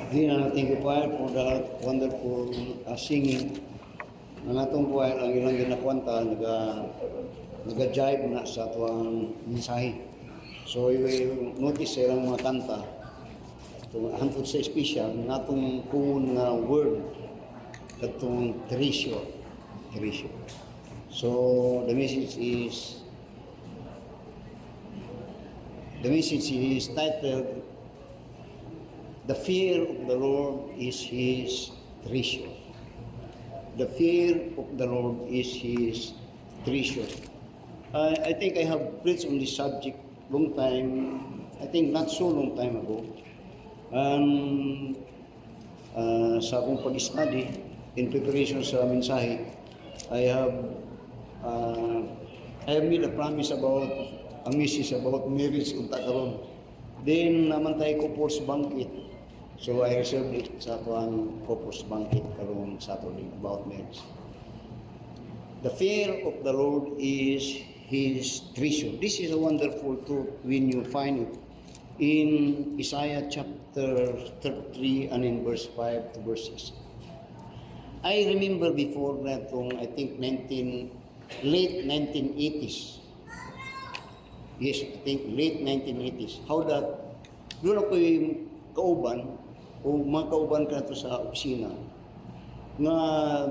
Again, thank you Paul for that wonderful singing. Ang atong Paul, ang ilang ginakwanta, naga-jive na sa tuwang mensahe. So, you will notice sa ilang mga kanta, hantod sa special, natong kung word, katong treasure. So, the message is titled, "The fear of the Lord is His treasure." The fear of the Lord is His treasure. I think I have preached on this subject long time, I think not so long time ago. Sa akong pag-study, in preparation sa mensahe, I have made a promise about a message about marriage unta karon. Then naman tayo couples banquet. So I reserved it sa tuwang couples banquet karon Saturday about marriage. The fear of the Lord is His treasure. This is a wonderful truth when you find it in Isaiah chapter 33 and in verse 5 to verse 6. I remember before that I think late 1980s. Yes, I think late 1980s. How that, doon ako yung kauban, o mga kauban ka na sa opisina, nga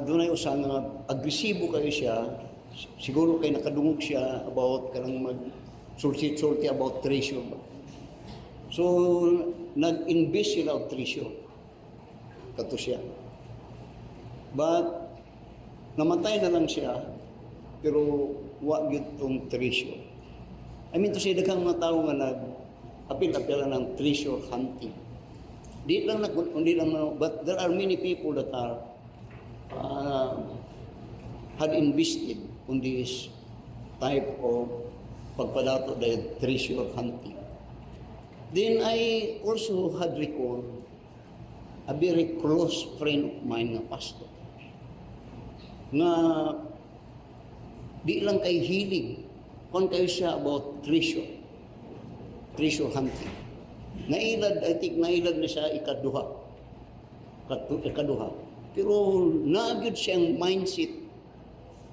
doon ay usan nga agresibo kayo siya, siguro kay nakadungog siya about kanang mag-sulti about treasure. So, nag-invest sila of treasure. Kato siya. But, namatay na lang siya, pero wag itong treasure. I mean to say, daghang mga tao nga nag-apil-apil ng treasure hunting. But there are many people that are had invested on this type of pagpadato dahil treasure hunting. Then I also had recalled a very close friend of mine na pastor nga di lang kay hilig kung kayo siya about treasure hunting. I think nailad na siya ikaduha. Pero naagad siyang mindset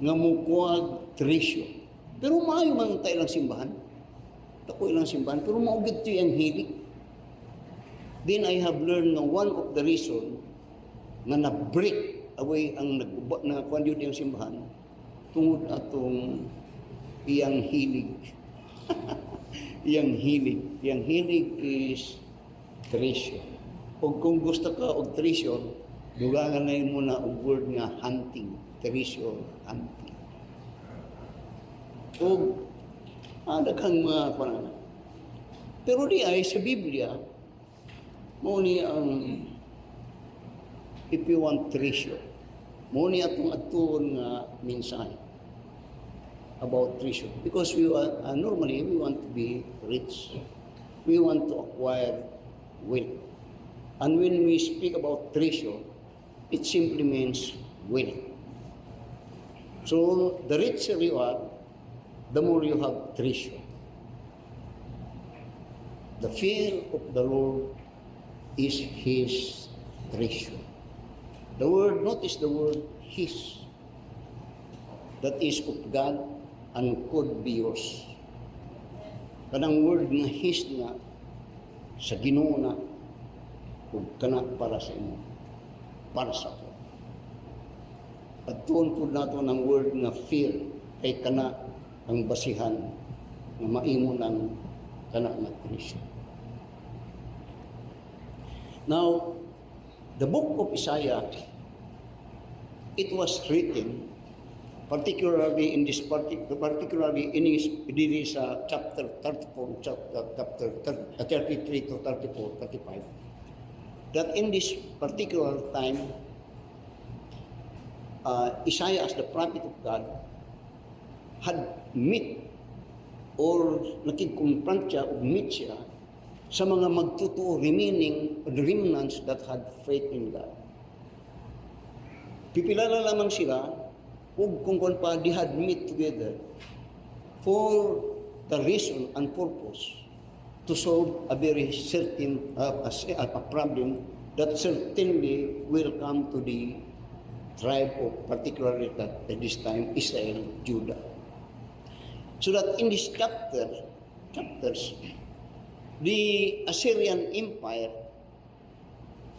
nga mukuwag treasure. Pero maayo man tayo lang simbahan. Tako ilang simbahan. Pero maugid ito yung hilig. Then I have learned na one of the reason nga na-break away ang nakuwan yun yung simbahan tungod atong iyang hilig. Iyang hilig is treasure. O kung gusto ka og treasure, dugangan na yun muna og word nga hunting. Treasure hunting. O daghang mga panana. Pero di ay sa Biblia, mo ni ang if you want treasure, mo ni atong atuon nga mensahe about treasure. Because normally we want to be rich. We want to acquire wealth. And when we speak about treasure, it simply means wealth. So the richer you are, the more you have treasure. The fear of the Lord is His treasure. Notice the word His. That is of God and could be yours. Kanang word nga His na sa Ginoo na ug kana para sa imo, para sa ako. At tuon po nato ng word nga fear kay kana ang basihan na maimo ng kana nga treasure. Now, the book of Isaiah, it was written particularly in this particularly in his chapter 34, chapter 33 to 34, 35, that in this particular time, Isaiah as the prophet of God had met or nakikconfront siya o meet siya sa mga magtutuo remaining remnants that had faith in God. Pipilala lamang sila ug kung pa they had meet together for the reason and purpose to solve a very certain a problem that certainly will come to the tribe of, particularly at this time, Israel, Judah. So that in this chapters, the Assyrian Empire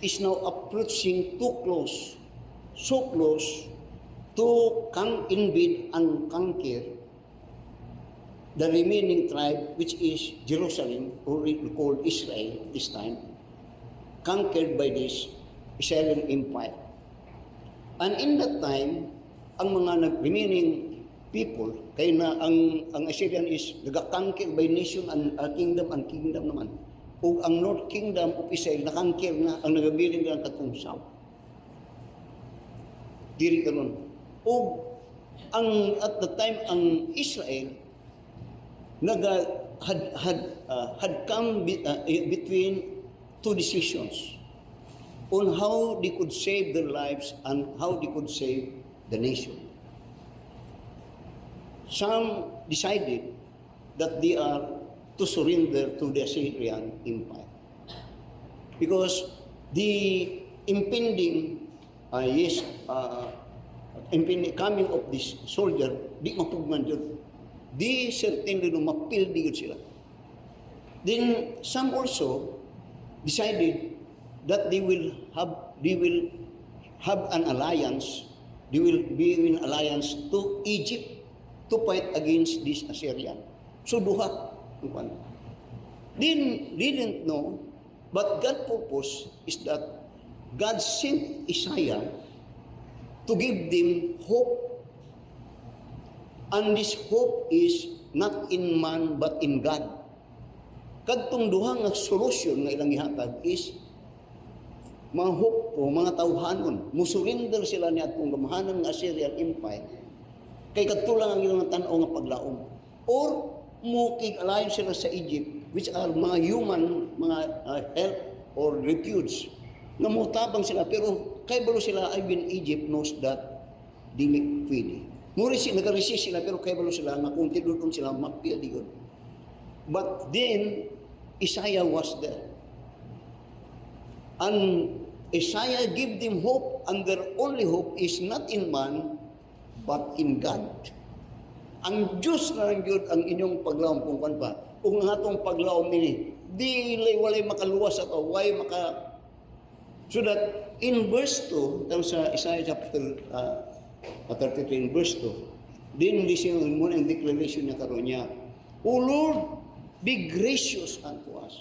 is now approaching too close, so close to invade and conquer the remaining tribe, which is Jerusalem, or we call Israel this time, conquered by this Assyrian Empire. And in that time, ang mga remaining people, kaya na ang Assyrian is nag-conquer by nation and kingdom naman. O ang North Kingdom of Israel, nakangkir na ang nagabiling ng katong south. Diri karon. O at the time, ang Israel, had come between two decisions on how they could save their lives and how they could save the nation. Some decided that they are to surrender to the Assyrian Empire because the impending coming of this soldier, di mapugman yun. Di certainly no mapildi yun sila. Then some also decided that they will have an alliance. They will be in alliance to Egypt to fight against this Assyrian. So duha. Didn't know, but God's purpose is that God sent Isaiah to give them hope. And this hope is not in man but in God. Kadtong duha nga solusyon nga ilang gihatag is mga hope po, mga tawhanon. Musurrender sila ni atong gamahanan nga Assyrian Empire. Kay kadtulang ang ilang tan-aw nga paglaom. Or mukig-alayon sila sa Egypt, which are mga human, mga help or refuge. Namutabang sila, pero kay balo sila, I've been Egypt knows that di pwede. Nag-resist sila, pero kay balo sila, na kung tinudon sila, mapildi yun. But then, Isaiah was there. And Isaiah gave them hope, and their only hope is not in man, but in God. Ang Diyos na lang yun ang inyong paglaom kung kan pa. Kung nga itong paglaom nini, di walay makaluwas at away maka... So that in verse 2, tawag sa Isaiah chapter 33 in verse 2, din listen mo ang declaration niya karon niya, O Lord, be gracious unto us.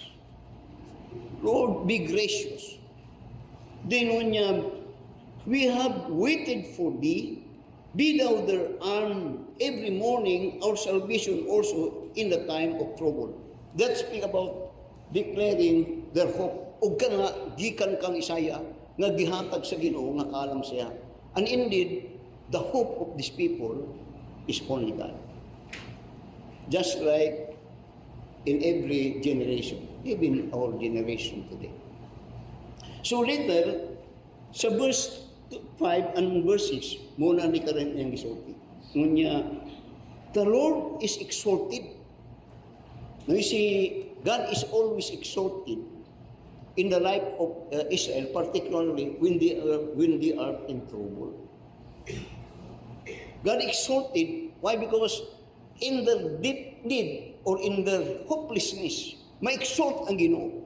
Lord, be gracious. Then niya, we have waited for thee. Be thou their arm every morning, our salvation also in the time of trouble. That speak about declaring their hope. O ka nga, gikan kang Isaiah, nga gihatag sa Ginoo nga kaalam siya. And indeed, the hope of these people is only God. Just like in every generation, even our generation today. So later, sa verse 5 and verse 6, muna ni Karen ang gisulti. Ngunya, the Lord is exalted. No, you see, God is always exalted in the life of Israel, particularly when they are in trouble. God exalted. Why? Because in their deep need or in their hopelessness, ma-exalt ang Ginoo.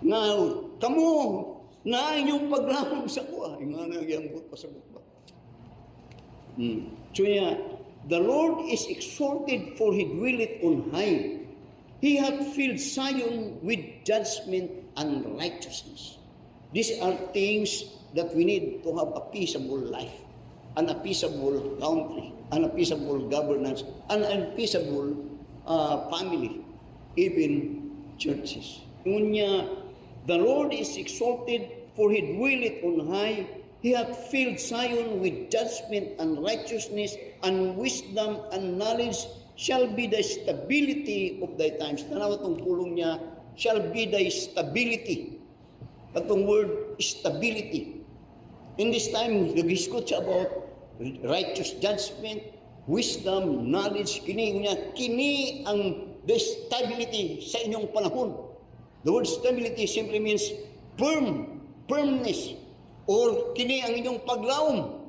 Now, kamo na inyong paglamog sa kuha. Nga na gyambot pa sa bukba. So niya, the Lord is exalted, for He dwelleth on high. He hath filled Zion with judgment and righteousness. These are things that we need to have a peaceable life, and a peaceable country, and a peaceable governance, and a peaceable family, even churches. Ngunya, the Lord is exalted, for He dwelleth on high. He hath filled Zion with judgment and righteousness, and wisdom and knowledge shall be the stability of thy times. Tanaw itong pulong niya, shall be thy stability. Itong word, stability. In this time, nag-discuss siya about righteous judgment, wisdom, knowledge, kini ang the stability sa inyong panahon. The word stability simply means firmness, or kini ang inyong paglaom,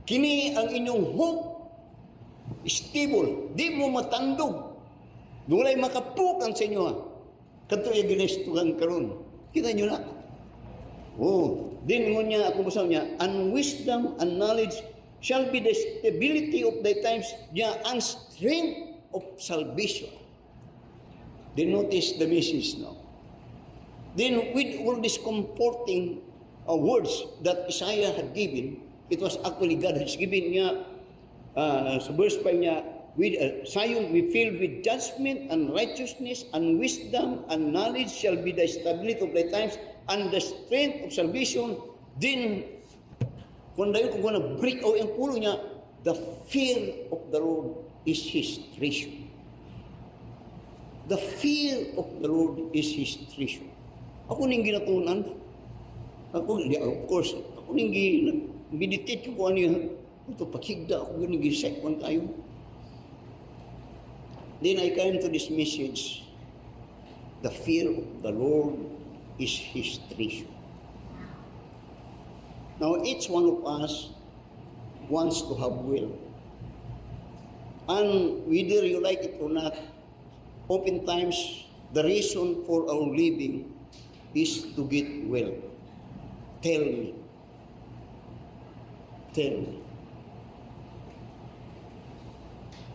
kini ang inyong hope, stable, di mo matandog, walay makapukan sa inyo ha. Kato yung ginestuhan karon. Kita nyo na. Oh, din mo niya, ako masaw niya, and wisdom and knowledge shall be the stability of thy times, niya, and strength of salvation. Then notice the message now. Then with all these comforting words that Isaiah had given, it was actually God has given niya, sa verse 5 niya, with Zion we filled with judgment and righteousness and wisdom and knowledge shall be the stability of thy times and the strength of salvation. Then, kung dayo kung na break out ang pulo niya, the fear of the Lord is his treasure. The fear of the Lord is his treasure. Ako ning ginatunan. Of course, ako ning meditate ko ano yun. Ito paghigda ako ning gisekwan tayo. Then I came to this message. The fear of the Lord is his treasure. Now, each one of us wants to have will. And whether you like it or not, oftentimes, the reason for our living is to get well. Tell me. Tell me.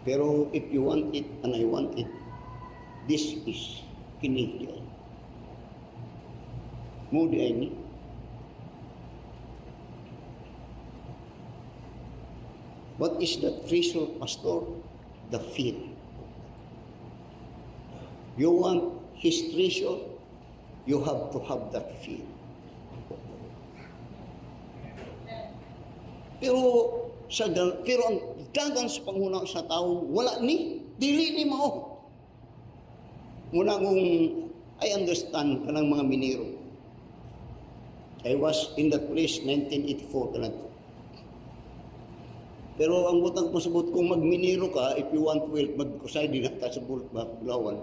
Pero if you want it and I want it, this is kinigyan. Mo di ay ni. What is the treasure, Pastor? The fear. You want his treasure, you have to have that fear. Pero ang dagan sa panghuna sa tao, wala ni, dili ni mao. Muna kung I understand kanang mga minero. I was in that place 1984 kanang. Pero ang butang pasabot kung magminero ka, if you want wealth, magkusay din ka sa bulawan.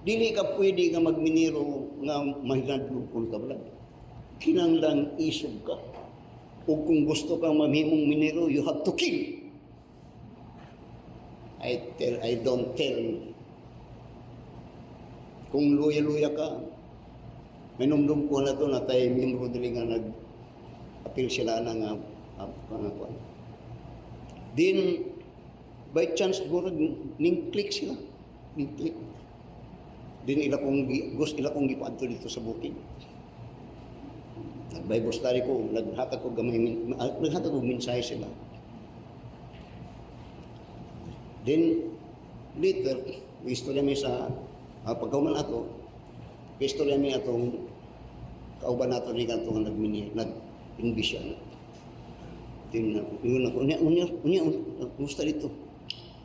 Dili ka pwede nga magminero nga mahinadlog kung kablag. Kinanglang isog ka. O kung gusto kang mamimong minero, you have to kill. I don't tell. Kung luya-luya ka, minumdum ko na to na tayo miyembro dili nga nag-appeal sila na nga pangakuan. Then, by chance, ning-click sila. Ning-click. Then, ila kong gipaadto dito sa bukid. Bible study ko, naghatag ko mensahe sila. Then, later, istorya may sa pagkauman ato, istorya may atong kauban nato ni kanto nga nag-inbisyon. Then, yun ako, unya, gusto dito.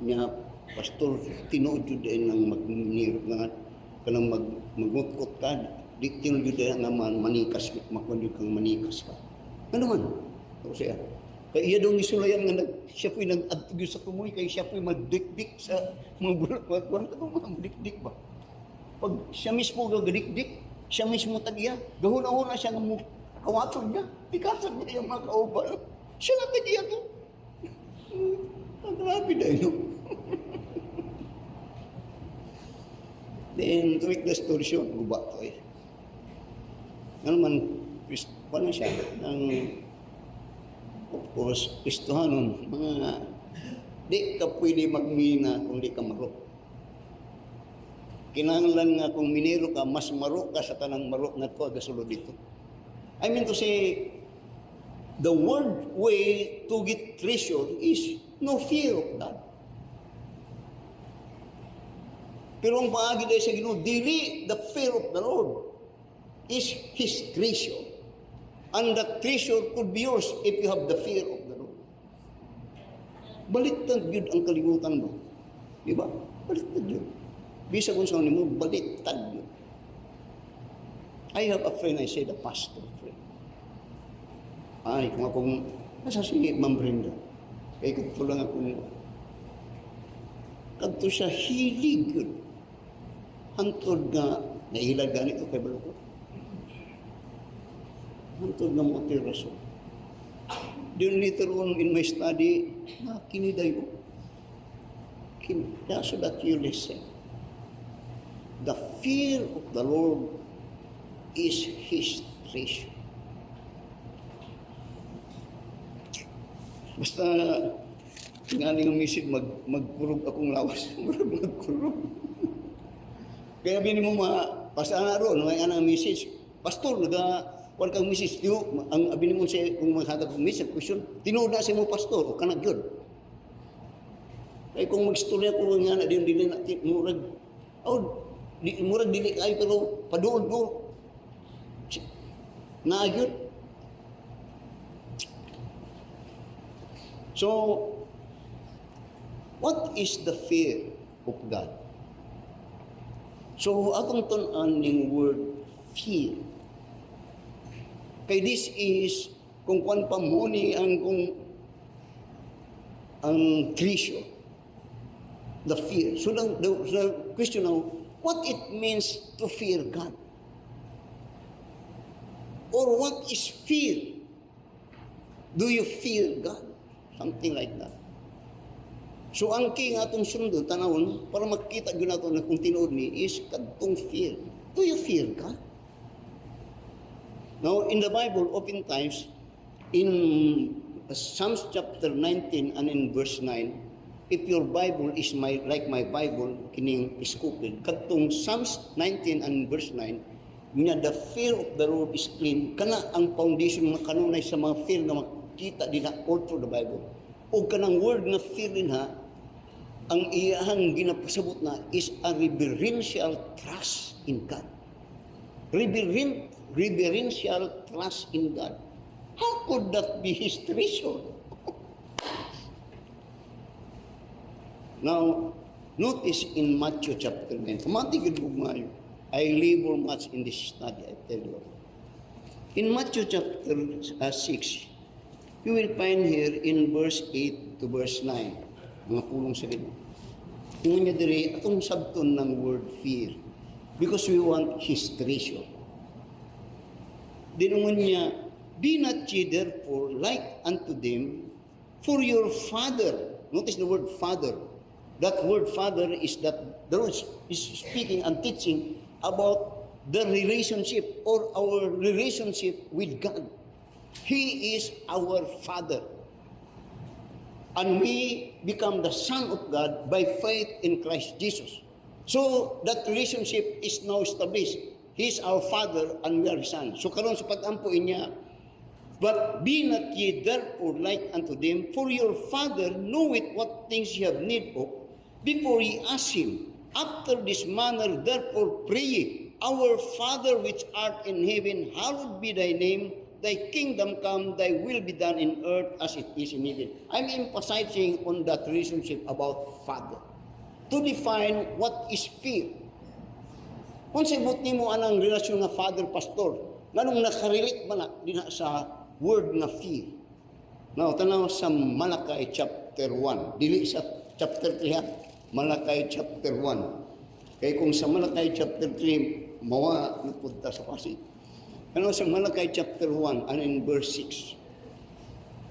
Unya, pastor, tinuod yun din ng magminiro nga, kanang magmutkot ka, di tinuod yun din nga manikas, makundi kang manikas ka. Ano man? Ako siya. Kaya iya daw isulayan nga siya po'y nag-adtugyo sa kumoy, kaya siya po'y magdikdik sa mga bulak. Wala ko mga magdikdik ba? Pag siya mismo gagadikdik, siya mismo tagya, gahuna-huna siya ng kawatog niya, pikasag niya yung mga kauban. Siya na tagya to. Ang grabe na yun. Then, to make the story short, guba to eh. Ano man, paano siya? Of course, Kristohanon, mga di ka pwede magmina kung di ka marok. Kinahanglan nga kung minero ka, mas marok ka sa tanang marok na to, agasulod dito. I mean to say, the word way to get treasure is no fear of God. Pero ang paagi dahil sa Ginoo, dili the fear of the Lord is his treasure. And that treasure could be yours if you have the fear of the Lord. Baliktad yun ang kalimutan mo. Di ba? Baliktad yun. Bisa kung saan mo, baliktad yun. I have a friend, I said, a pastor friend. Ay, kung akong nasa si Ma'am Brenda, kaya kagto lang ako nila. Kagto siya hilig yun. Hantod nga, nailag ganito kay Baloko. Hantod na mo iti rason. Then later on in my study, kiniday ko. So that you listen. The fear of the Lord is His treasure. Basta nga nga message magkurog akong lawas. Magkurog. Kaya bini mo pasana ron, may anang message. Pastor, kuan kang message tiyo, ang abini mo siya kung maghatag ng message, question, tinuod na siya mo pastor, o kanag yun. Kaya kung mag-istorya ko nga na dili na, murag dili kayo, pero paduod ko. Nagyod. So, what is the fear of God? So, atong tunan ning word fear. Kay this is, kung kuan pa muni ang treasure, the fear. So, the question now, what it means to fear God? Or what is fear? Do you fear God? Something like that. So ang king atong sundo tanawon para makita gyud nato na kung tinuod ni is kadtong fear. Do you fear God? Now in the Bible oftentimes in Psalms chapter 19 and in verse 9, if your Bible is like my Bible kining iskupid kadtong Psalms 19 and verse 9, niya the fear of the Lord is clean, kana ang foundation nga kanunay sa mga fear nga makita din all through the Bible. O kanang word nga fear din ha, ang iyahang ginapasabot na is a reverential trust in God. Reverential trust in God. How could that be His treasure? Now, notice in Matthew chapter 9. Matigid ko ngayon. I labor much in this study, I tell you. In Matthew chapter 6, you will find here in verse 8 to verse 9, mga pulong sa gito. Kung niya diri, atong sabton ng word fear, because we want His treasure. Dinungan niya, be not ye therefore like unto them, for your Father, notice the word Father. That word Father is that the Lord is speaking and teaching about the relationship or our relationship with God. He is our Father. And we become the Son of God by faith in Christ Jesus. So, that relationship is now established. He is our Father and we are His Son. So, karon sa pag-ampuin niya, but be not ye therefore like unto them, for your Father knoweth what things ye have need of, before ye ask Him. After this manner, therefore, pray ye, our Father which art in heaven, hallowed be thy name, thy kingdom come, thy will be done in earth as it is in heaven. I'm emphasizing on that relationship about Father. To define what is fear. Kung sibot ni mo anang relasyon nga Father Pastor, nganong nakarelate ba na din sa word na fear? Now, tanaw sa Malakay chapter 1. Dili sa chapter 3. Malakay chapter 1. Kaya kung sa Malakay chapter 3, mawa napunta sa pasig. Ano sa Malakay chapter 1 and in verse 6.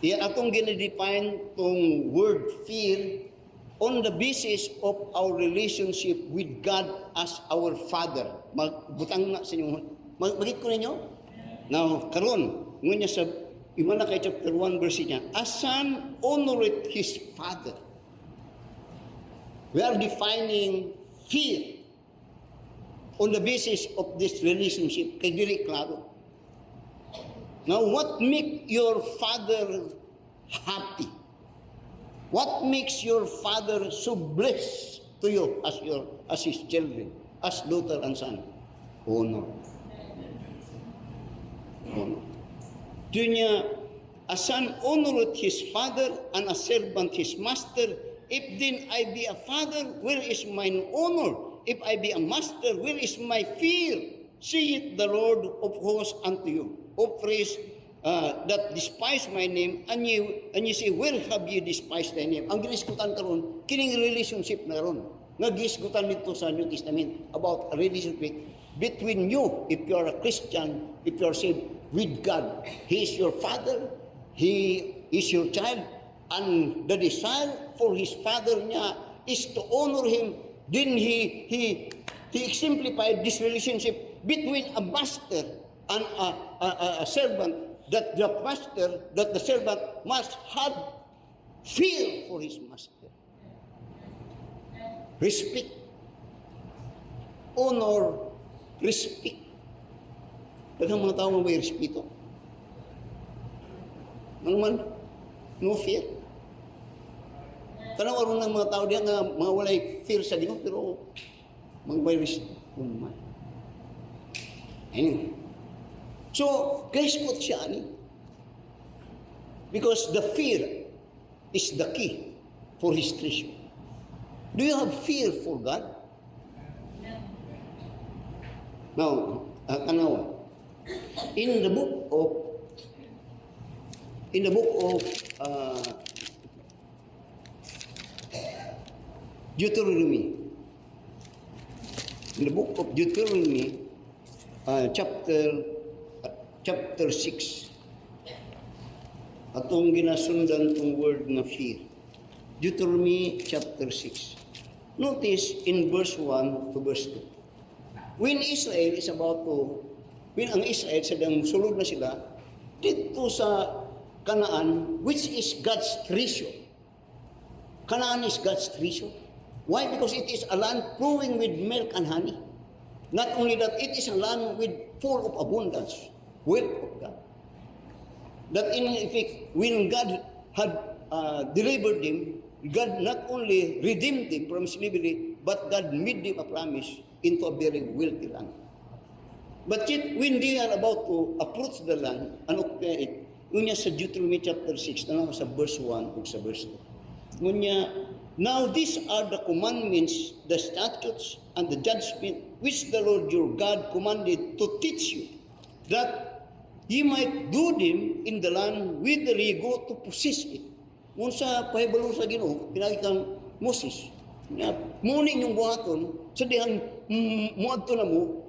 Iyan atong ginadefine tong word fear on the basis of our relationship with God as our Father. Magbutang na sa inyo. Magit ko ninyo? Now, karon, ngunya sa Malakay chapter 1 verse niya, a son honoreth his father. We are defining fear on the basis of this relationship. Kay dili klaro. Now, what makes your father happy? What makes your father so blessed to you as his children, as daughter and son? Honor. Honor. Dunya, a son honoreth his father and a servant his master. If then I be a father, where is mine honor? If I be a master, where is my fear? Saith the Lord of hosts unto you, O praise that despise my name, and you say, where have you despised thy name? Ang giniskutan karon, kining relationship na karon. Nga giskutan nito sa New Testament about a relationship between you, if you are a Christian, if you are saved, with God. He is your father, He is your child, and the desire for his father niya is to honor him. Then he exemplified this relationship between a master and a servant, that the servant must have fear for his master. Respect. Honor. Respect. Daghang mga tao may respeto. Naman, no fear. Kanang aron ng mga tao diyan nga mga walay fear sa Ginoo pero magmay respeto man. Anyway. So, graspot siya ani. Because the fear is the key for his treasure. Do you have fear for God? Now, tanawa. In the book of Deuteronomy, chapter 6, atong ginasundan tong word na fear. Deuteronomy chapter 6. Notice in verse 1 to verse 2. When ang Israel sadang sulod na sila dito sa Canaan, which is God's treasure. Canaan is God's treasure. Why? Because it is a land flowing with milk and honey. Not only that, it is a land with full of abundance, wealth of God. That in effect, when God had delivered them, God not only redeemed them from slavery, but God made them a promise into a very wealthy land. But yet, when they are about to approach the land and occupy it, ngunya sa Deuteronomy chapter 6, tanong sa verse 1 ug sa verse 2. Ngunya, now these are the commandments, the statutes, and the judgment which the Lord your God commanded to teach you, that ye might do them in the land whither ye go to possess it. Ngun sa pahibalo sa Ginoo, pinagi kang Moses, muna inyong buhaton, sa dihan muadto na mo,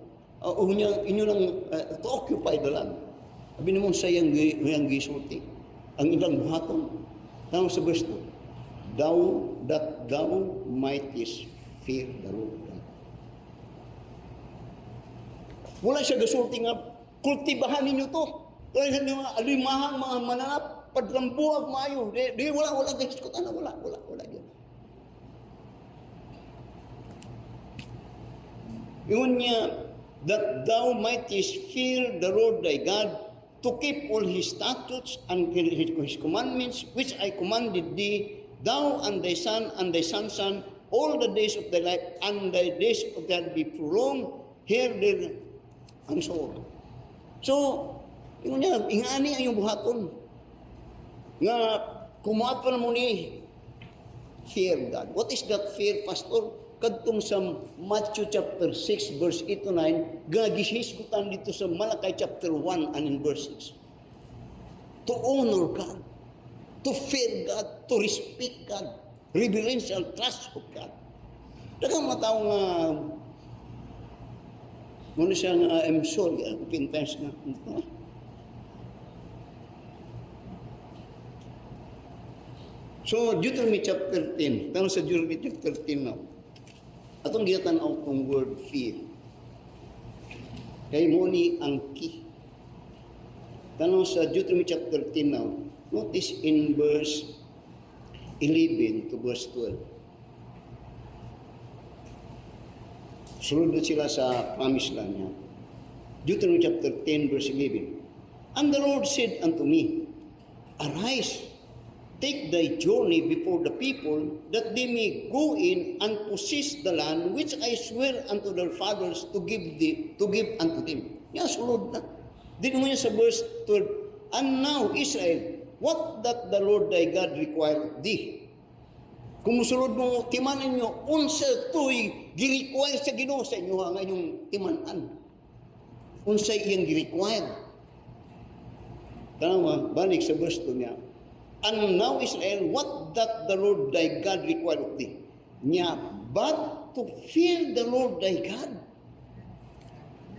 inyo nang to occupy the land. Sabi naman sa iyang gisulti, ang ilang buhaton. Tanong sa verse 2, that thou mightest fear the Lord. Wala siya gasulti nga, kultibahan ninyo to. Kaya sa mga alimahang mga mananap, padrambuhag maayo. Wala gaisutan na, wala yun. Yun niya, that thou mightest fear the Lord thy God, to keep all his statutes and his commandments, which I commanded thee, thou and thy son and thy son's son, all the days of thy life, and thy days of thy life be prolonged, here there, and so on. So, yun niya, ingani ang iyong buhaton. Nga, kumuhat pa na mo ni, fear God. What is that fear, Pastor? Kadtong sa Matthew chapter 6 verse 8 to 9, gagishisgutan dito sa Malakay chapter 1 and in verse 6. To honor God, to fear God, to respect God, reverential trust of God. Dagang matao nga muna siya nga, I'm sorry, pintas na. So, Deuteronomy chapter 10, tanong sa Deuteronomy chapter 10 now. Atong gitanaw kong word fear. Kay mo ni ang key. Tanong sa Deuteronomy chapter 10 now. Notice in verse 11 to verse 12. Sunod na sila sa promised land niya. Deuteronomy chapter 10 verse 11. And the Lord said unto me, Arise, take thy journey before the people, that they may go in and possess the land which I swear unto their fathers to give unto them. Yan, sulod na. Din mo niya sa verse 12, And now, Israel, what that the Lord thy God require of thee? Kung musulod mo, timanan nyo, unsa to'y gi-require sa Ginoo sa inyo nga inyong timanan. Unsa iyang gi-require. Tanawa, balik sa verse 2 niya. And now, Israel, what that the Lord thy God require of thee? Niya, but to fear the Lord thy God,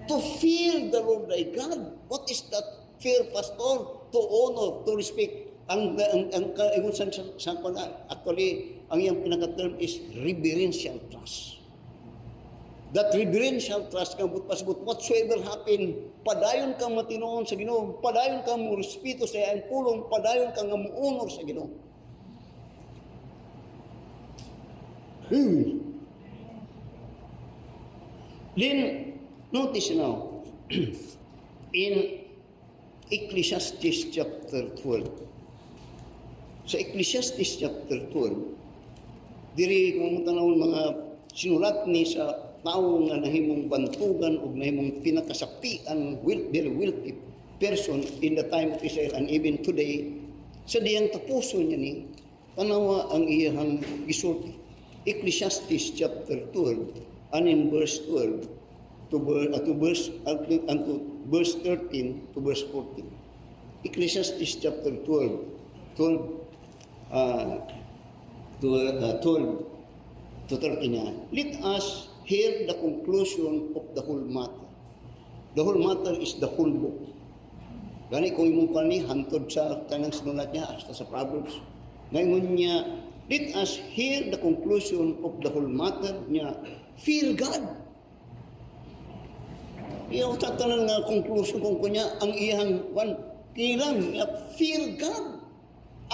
To fear the Lord thy God. What is that fear, pastor? To honor, to respect. Actually, ang iyang pinaka-term is reverential trust. That reverential trust kang pasabot whatsoever happen, padayon kang matinuon sa Ginoo, padayon kang mo respeto sa iyang pulong, padayon kang mo-honor sa Ginoo. Then, notice now, in Ecclesiastes chapter 12, sa Ecclesiastes chapter 12, diri kung tanawon mga sinulat ni sa tao nga nahimong bantugan o nahimong pinakasapian, very wealthy person in the time of Israel and even today, sa diyang tapuso niya ni, tanawa ang iyang gisulti. Ecclesiastes chapter 12, and in verse 12, to verse 13 to verse 14. Ecclesiastes chapter 12 to 13. Let us hear the conclusion of the whole matter. The whole matter is the whole book. Gani kung imong pani hantod sa tanang sinulat niya hasta sa Proverbs. Ngayon niya, let us hear the conclusion of the whole matter niya. Fear God. Iyaw tatanan nga conclusion kung kunya ang iyang kilang fear God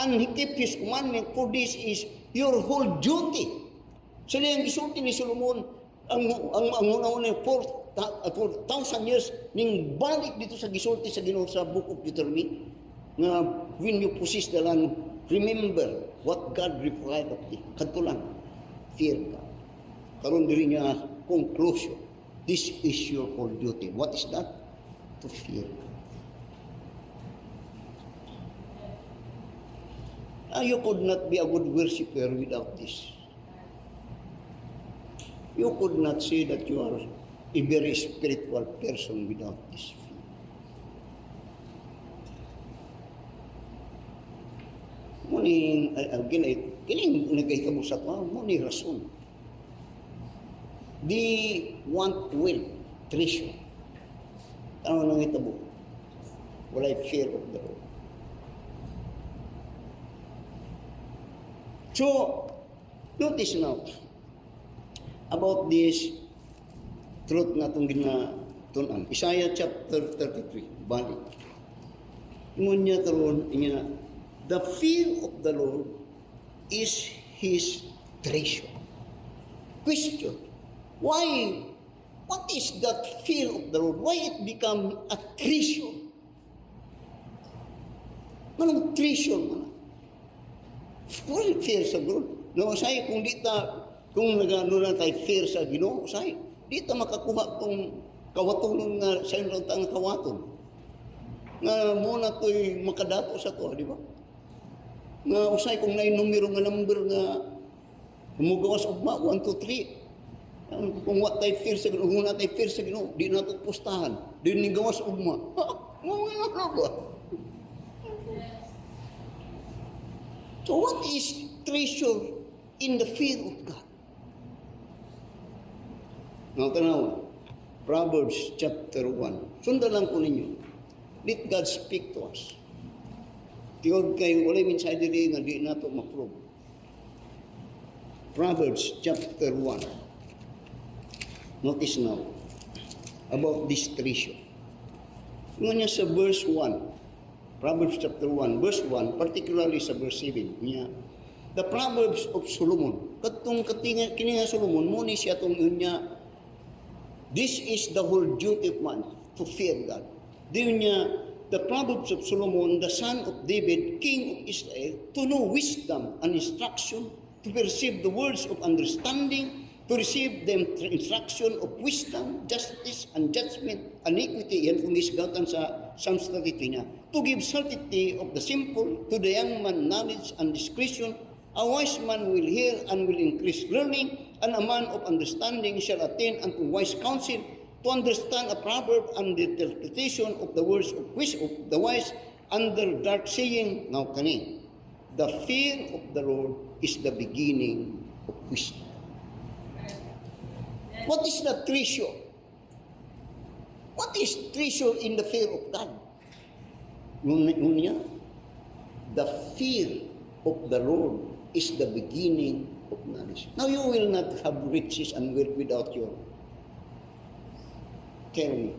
and He keep His commandment, for this is your whole duty. So niyang gisulti ni Solomon ang una-una 4,000 years ning balik dito sa gisulti sa Ginoo sa Book of Deuteronomy nga when you possess the land, remember what God required of thee. Kadto lang, fear God. Karon diri niya conclusion. This is your whole duty. What is that? To fear God. You could not be a good worshiper without this. You could not say that you are a very spiritual person without this fear. Muning, kining nagkahitabo sa ko, muning rason. They want wealth, treasure. Ano nang hitabo? Walay fear of the Lord. So, notice now, about this truth na itong ginatunan. Isaiah chapter 33, balik. Ingon niya karon niya, the fear of the Lord is His treasure. Question. Why? What is that fear of the Lord? Why it become a treasure? Manang treasure man. Why fear sa Lord? No, say kung nagano na tayo fear sa Ginoo, say di ta makakuha tong kawaton nga sa imong tang kawaton. Nga mo na toy makadato sa to, di ba? Nga usay kung nay numero nga number nga mugawas ugma 1 2 3. Kung what tayo fear sa Ginoo, kung na tayo fear sa Ginoo, di na ito pustahan, di ni gawas ugma. So what is treasure in the fear of God? Now, tanaw, Proverbs chapter 1. Sundan lang po ninyo. Let God speak to us. Tiyod kayo, wala minsay dili nga di na ito ma-prove. Proverbs chapter 1. Notice now, about this treasure. Ngayon niya sa verse 1, Proverbs chapter 1, verse 1, particularly sa verse 7, niya, the Proverbs of Solomon, katong kininga Solomon, muni siya itong niya, this is the whole duty of man, to fear God. Diyon niya, the Proverbs of Solomon, the son of David, king of Israel, to know wisdom and instruction, to perceive the words of understanding, to receive the instruction of wisdom, justice, and judgment, iniquity, yan kung isgatan sa Psalms 33 niya, to give certainty of the simple, to the young man knowledge and discretion. A wise man will hear and will increase learning, and a man of understanding shall attain unto wise counsel, to understand a proverb and the interpretation of the words of the wise, under dark saying, now kani, the fear of the Lord is the beginning of wisdom. What is the treasure? What is treasure in the fear of God? Ngunya, the fear of the Lord is the beginning of knowledge. Now you will not have riches and wealth without your. Tell me.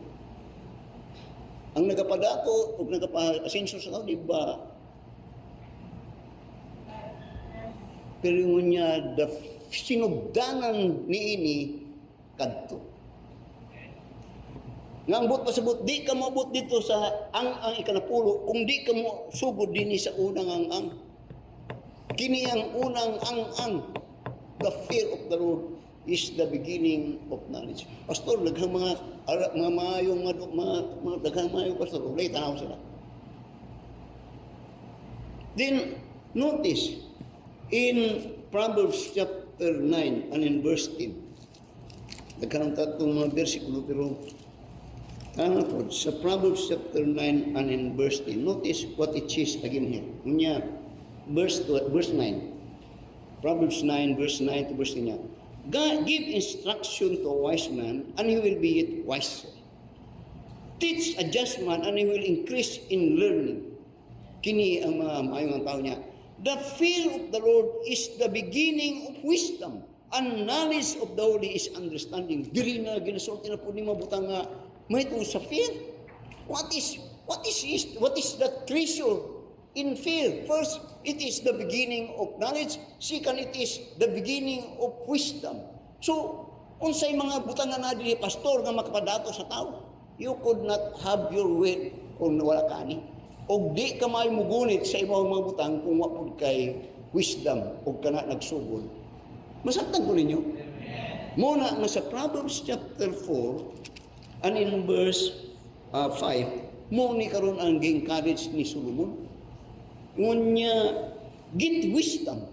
Ang nagapadato o nagapa-asenso sa tao, di ba? Pero ngunya, the sinugdanan ni ini kadto. Nga ambot pasabot, di ka maabot dito sa ang ikanapulo kung di ka mo sugod din sa unang ang. Kini ang unang ang. The fear of the Lord is the beginning of knowledge. Pastor, daghang mga mayong mga daghang mayong pastor, ulay tanaw sila. Then notice in Proverbs chapter 9 and in verse 10. Nagkaroon tatong mga bersikulo pero sa Proverbs chapter 9 and in verse 10, notice what it says again here. Unya, verse 9. Proverbs 9, verse 9 to verse 10 niya. God give instruction to a wise man, and he will be yet wiser. Teach a just man, and he will increase in learning. Kini ang mga mayong tao niya. The fear of the Lord is the beginning of wisdom, and knowledge of the Holy is understanding. Diri na ginasulti na po ni mabutang nga may itong sa fear. What is the treasure in fear? First, it is the beginning of knowledge. Second, it is the beginning of wisdom. So, unsay mga butangan na dili pastor nga makapadato sa tao. You could not have your will kung wala ka ni. O di ka may mugunit sa ibang mga butang kung wapod kay wisdom o ka na nagsugod. Masaktan ko ninyo. Muna nga sa Proverbs chapter 4 and in verse 5, muni karon ang encourage ni Solomon. Ngunya, get wisdom,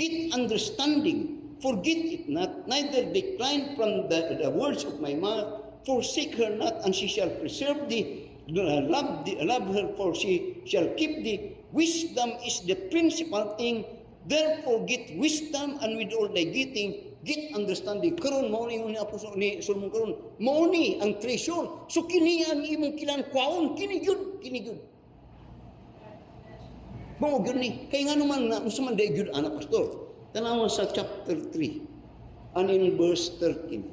get understanding, forget it not, neither decline from the words of my mouth, forsake her not, and she shall preserve thee, love her, for she shall keep thee. Wisdom is the principal thing, therefore get wisdom, and with all thy getting, get understanding. Karon mao ni apostol ni Solomon karon, mao ni ang treasure. So kini ang imong kilan kwaon, kini gyud. Mao gyud ni. Kay ngano man na usa man day gyud ana pastor. Tanaw sa chapter 3 and in verse 13.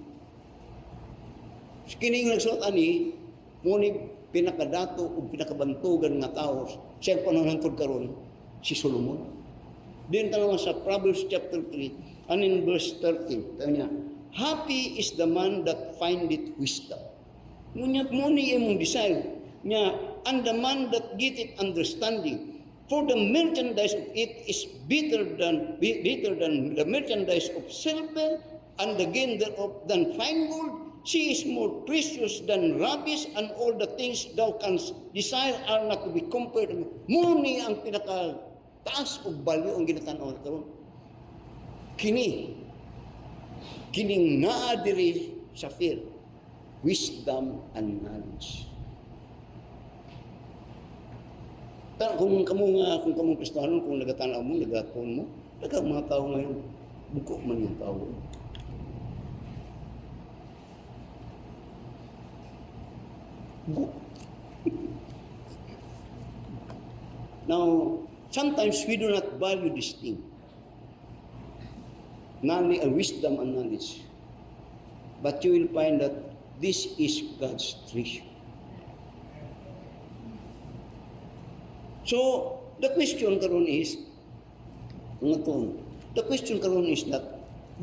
Kini nagsulat ani mo ni pinakadato ug pinakabantugan nga tao sa panahon karon si Solomon. Din tanaw sa Proverbs chapter 3 and in verse 13, tayo niya, happy is the man that findeth wisdom. Ngunit mo ni imong desire niya, and the man that getteth understanding. For the merchandise of it is better than the merchandise of silver, and the gain thereof than fine gold. She is more precious than rubies, and all the things thou canst desire are not to be compared. Muni ang pinaka taas og balyo ang ginatanaw karon. Kining naa diri sa fear, wisdom and knowledge. Kung kamong Kristiyano, kung nagatanaw mo, nagaton mo, daghang mga tao ngayon, buko man yung tao. Buko. Now, sometimes we do not value this thing. Knowledge, wisdom and knowledge. But you will find that this is God's treasure. So, the question karon is, that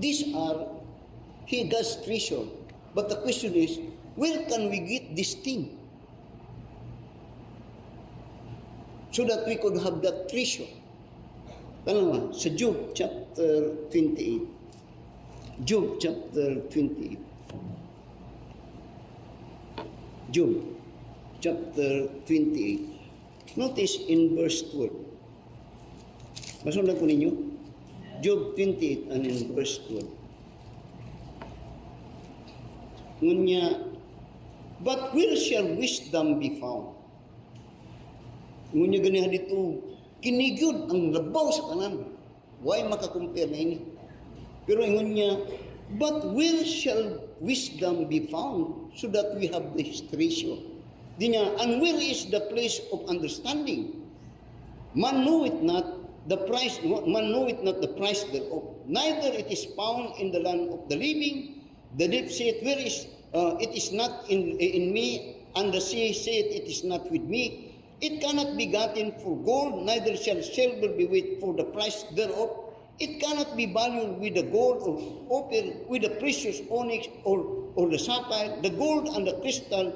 these are God's treasure. But the question is, where can we get this thing? So that we could have that treasure. Tanawa, sa Job chapter 28. Job chapter 28. Job chapter 28. Notice in verse 12. Masundan ko ninyo. Job 28 and in verse 12. Ngunya, but where shall wisdom be found? Ngunya ganihan dito, kinigyod ang labaw sa tanan. Why makakompare na ini? Pero ingon niya, But where shall wisdom be found so that we have this treasure? Di niya, and where is the place of understanding? Man knoweth not the price, man knoweth not the price thereof. Neither it is found in the land of the living. The deep saith, where is it is not in me, and the sea saith, it is not with me. It cannot be gotten for gold, neither shall silver be with for the price thereof. It cannot be valued with the gold or open with the precious onyx or the sapphire. The gold and the crystal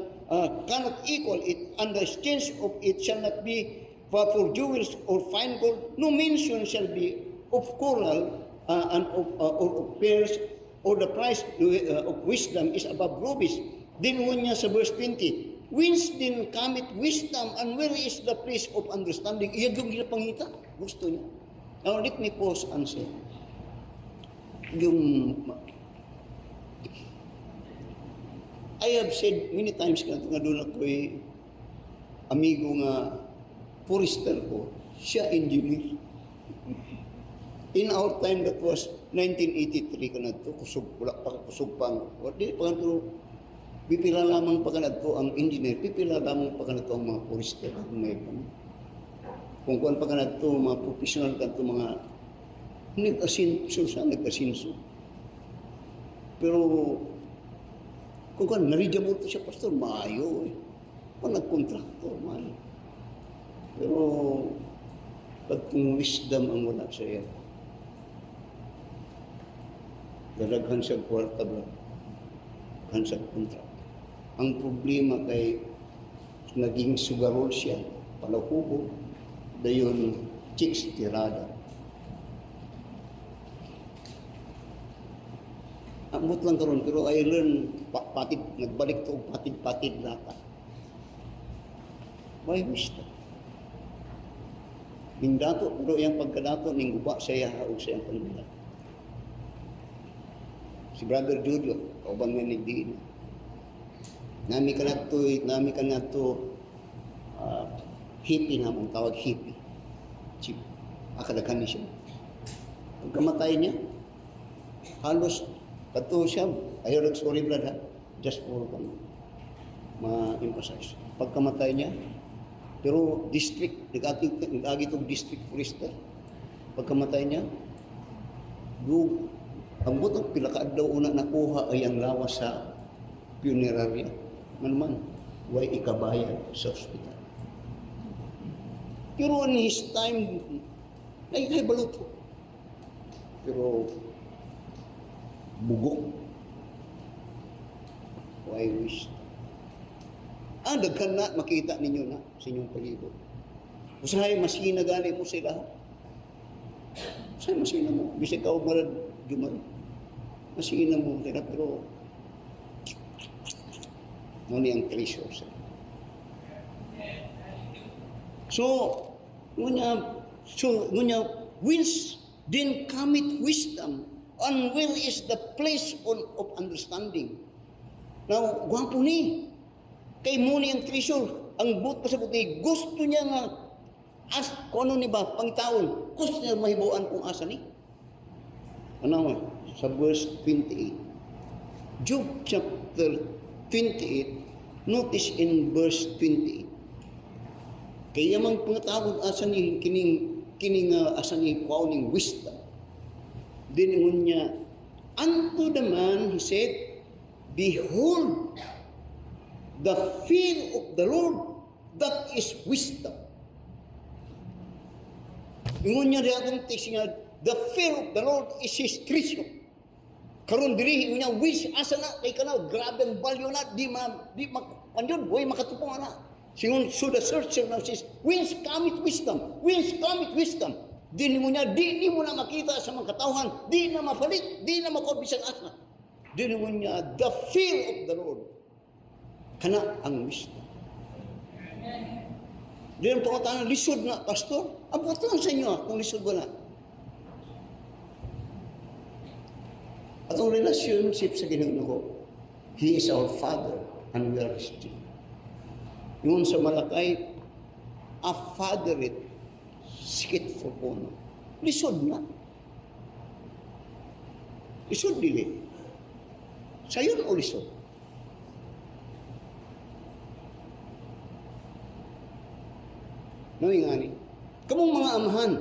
cannot equal it, and the exchange of it shall not be for jewels or fine gold. No mention shall be of coral and of pearls, or the price of wisdom is above rubies. Then niya sa verse 20, whence then cometh wisdom, and where is the place of understanding? Iya yung ginapangita. Gusto niya. Now let me pause and say, I have said many times nga doon ako'y amigo nga forester ko, siya engineer. In our time, that was 1983 ka na ito, wala pa kusog pang, di pa ito, pipila lamang pa ka na ito ang engineer, pipila lamang pa ka na ito ang mga forester, may kung kuwan pa ka na ito, mga professional ka ito, mga nag-asinso. Pero, kung kuwan, naridya mo ito siya, pastor, maayo eh. Kung nag-contractor, maayo. Pero, pag kung wisdom ang wala sa iyo, daraghan sa kwarta ba, daraghan sa contract. Ang problema kay naging sugarol siya, palahubo, dayon chicks tirada. Amot lang karon, pero I learn patid, nagbalik to patid lata. Why wisdom? Ning dato, pero yung pagkadato ning guba sa iya o sa iyang panula. Si Brother Julio, kauban nga nagdiin. Nami ka na to hippie na mong tawag hippie. Chip. Akadaghan niya siya. Pagkamatay niya, halos kato siya, ayaw sorry blood ha, just for ma-emphasize. Pagkamatay niya, pero district, nag-agi itong district forester. Pagkamatay niya, ang butang pilakaadlaw una nakuha ay ang lawas sa funeraria. Man, way ikabayad sa ospital. Pero in his time, ay balot. Pero bugok. Why wish? Daghan na, makita ninyo na sa inyong palibot. Usahay, masina gani mo sila. Usahay, masina mo. Bisig ka umarad, gumari. Masina mo sila, pero muna ang treasure sila. So, whence then cometh wisdom, and where is the place of understanding? Now, gwapo ni. Kay muna yung treasure, ang but pa sa buti, gusto niya nga, kung ano ni ba, pangitaon, gusto niya mahibuan kung asa ni. Ano sa verse 28. Job chapter 28, notice in verse 28. Kaya mang pangatawag asa ni, kining asa ni kwauning wisdom. Diningon niya, unto the man, he said, behold, the fear of the Lord, that is wisdom. Ingon niya rin text niya, the fear of the Lord is his treasure. Karon diri niya, wish asa na, kay kanaw, grabe ang value na, di andun, way makatupong na. Singon, so the searcher now says, whence cometh wisdom? Whence cometh wisdom? Di mo niya, di mo na makita sa mga katawhan, di na mapalit, di na makobisan asa. Di mo niya, the fear of the Lord. Kana ang wisdom. Diyan po tayo, lisod na, pastor. Abot lang sa inyo kung lisod ba na. At ang relationship sa Ginoo ko, He is our Father and we are His children. Yung sa Malakay, a fatherate, sikit for honor. Lisod na. Lisod dili. Sayon o lisod. Nawingani. Kamong mga amahan,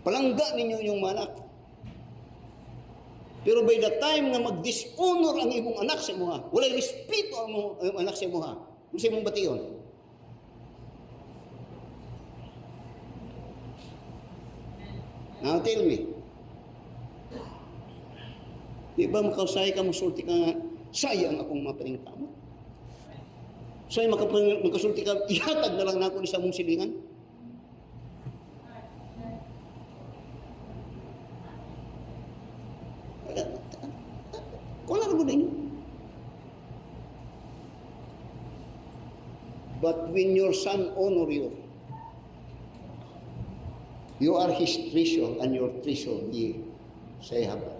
palangga ninyo yung manak. Pero by the time nga mag-dishonor ang imong anak sa imuha, walay respeto ang imong anak sa imuha, kung sa imong bation. Now tell me, di ba makausay ka, masulti ka nga, sayang akong mapaningkamot? Sayang makasulti ka, ihatag na lang na ako sa mong silingan? Kung ano ba ninyo? But when your son honor you, you are his treasure and your treasure be sa heaven.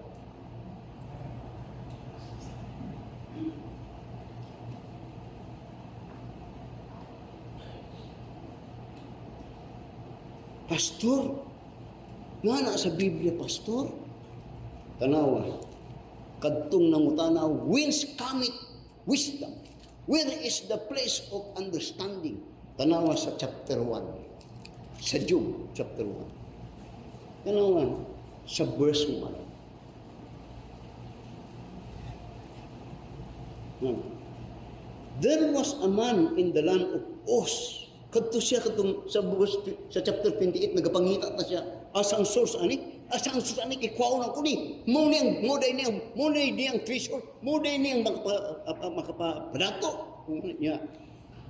Pastor, nga sa Biblia, Pastor, tanawa, kadtong nangutana, whence cometh wisdom? Where is the place of understanding? Tanawa sa chapter 1. Sa Job, chapter 1. Tanawa sa verse 1. There was a man in the land of Uz. Kadto siya katong sa chapter 28 nagapangita na siya asang source ani ikwaon ko ni mo niyang treasure mo niyang makapadato niya.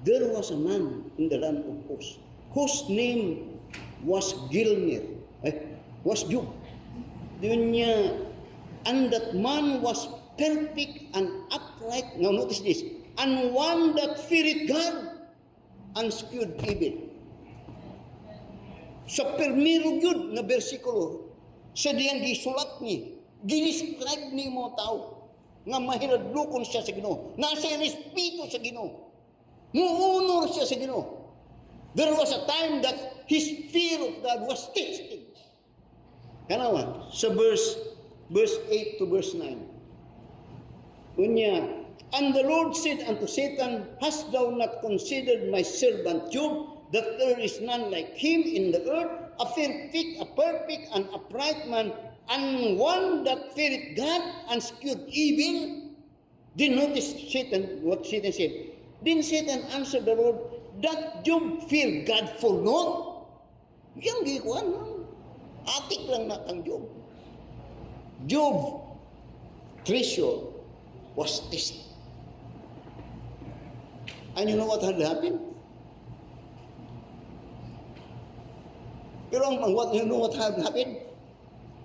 There was a man in the land of Uz whose name was Gilmer, was Job. Dunya, and that man was perfect and upright. Now notice this, and one that feared God and skewed evil. Sa permiro yun na bersikulo, sa diyan gisulat ni, giniscribe ni mo tao, nga mahiradlukon siya sa Ginoo, nasa respeto sa Ginoo, muunor siya sa Ginoo. There was a time that his fear of God was tested. Kanawa, sa verse 8 to verse 9. Unya, and the Lord said unto Satan, hast thou not considered my servant Job, that there is none like him in the earth, a perfect and upright man, and one that feareth God and skewed evil? Then notice Satan, what Satan said. Then Satan answered the Lord, that Job fear God for naught? Yang gikuan, atik lang na ang Job. Job treasure was tested. And you know what had happened? Pero you know what had happened?